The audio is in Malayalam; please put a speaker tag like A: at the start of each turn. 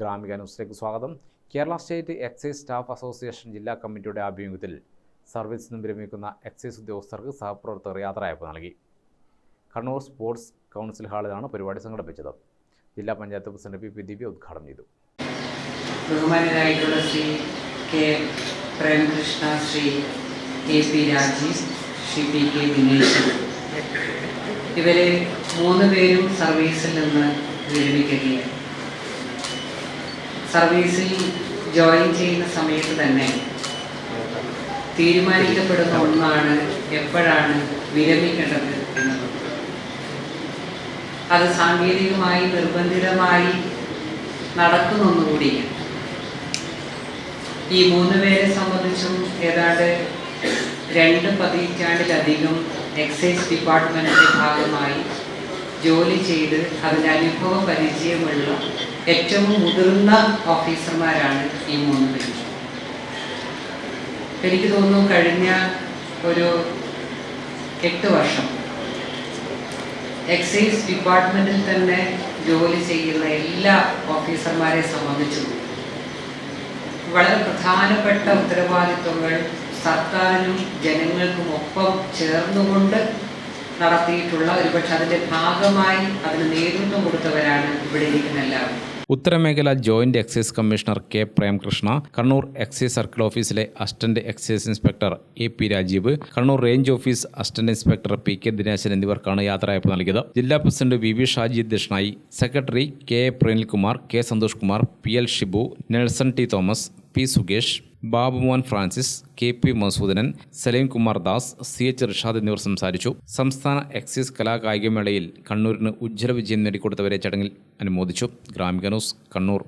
A: ഗ്രാമിക ന്യൂസിലേക്ക് സ്വാഗതം. Kerala state excise staff association ജില്ലാ കമ്മിറ്റിയുടെ ആഭിമുഖ്യത്തിൽ സർവീസിൽ നിന്ന് വിരമിക്കുന്ന എക്സൈസ് ഉദ്യോഗസ്ഥർക്ക് സഹപ്രവർത്തകർ യാത്രയയപ്പ് നൽകി. കണ്ണൂർ സ്പോർട്സ് കൗൺസിൽ ഹാളിലാണ് പരിപാടി സംഘടിപ്പിച്ചത്. ജില്ലാ പഞ്ചായത്ത് പ്രസിഡന്റ് പി ദിവ്യ ഉദ്ഘാടനം ചെയ്തു.
B: ബഹുമാനരായിട്ടുള്ള Shri K Premakrishna, Shri AP Rajeev, Shri PK Dinesh, ഇവരെ 3 പേരും സർവീസിൽ നിന്ന് വിരമിക്കുകയാണ്. സർവീസിൽ ജോയിൻ ചെയ്യുന്ന സമയത്ത് തന്നെ തീരുമാനിക്കപ്പെടുന്ന ഒന്നാണ് എപ്പോഴാണ് വിരമിക്കേണ്ടത് എന്നത്. അത് സാങ്കേതികമായി നിർബന്ധിതമായി നടക്കുന്ന ഒന്നുകൂടിയാണ്. ഈ 3 പേരെ സംബന്ധിച്ചും ഏതാണ്ട് 2 പതിറ്റാണ്ടിലധികം എക്സൈസ് ഡിപ്പാർട്ട്മെൻറ്റിൻ്റെ ഭാഗമായി ജോലി ചെയ്ത് അതിൻ്റെ അനുഭവ പരിചയമുള്ള ഏറ്റവും മുതിർന്ന ഓഫീസർമാരാണ് ഈ 3 പേരും. എനിക്ക് തോന്നുന്നു കഴിഞ്ഞ ഒരു 8 വർഷം എക്സൈസ് ഡിപ്പാർട്ട്മെൻറ്റിൽ തന്നെ ജോലി ചെയ്യുന്ന എല്ലാ ഓഫീസർമാരെ സംബന്ധിച്ചും വളരെ പ്രധാനപ്പെട്ട ഉത്തരവാദിത്വങ്ങൾ സർക്കാരിനും ജനങ്ങൾക്കും ഒപ്പം ചേർന്നുകൊണ്ട് നടത്തിയിട്ടുള്ള, ഒരുപക്ഷെ അതിൻ്റെ ഭാഗമായി അതിന് നേതൃത്വം കൊടുത്തവരാണ് ഇവിടെ ഇരിക്കുന്ന എല്ലാവരും.
A: ഉത്തരമേഖല joint excise commissioner K Premakrishna, Kannur excise circle ഓഫീസിലെ assistant excise inspector AP Rajeev, Kannur range office assistant inspector PK Dineshan എന്നിവർക്കാണ് യാത്രയയപ്പ് നൽകിയത്. ജില്ലാ പ്രസിഡന്റ് VV ഷാജി അധ്യക്ഷനായി. Secretary KA Pranilkumar, K Santhosh Kumar, PL Shibu, Nelson T Thomas, P Sukesh, Babumon Francis, KP Masoodanan, Saleem Kumar Das, CH Rishad എന്നിവർ സംസാരിച്ചു. സംസ്ഥാന എക്സൈസ് കലാകായികമേളയിൽ കണ്ണൂരിന് ഉജ്ജ്വല വിജയം നേടിക്കൊടുത്തവരെ ചടങ്ങിൽ അനുമോദിച്ചു. ഗ്രാമിക ന്യൂസ്, കണ്ണൂർ.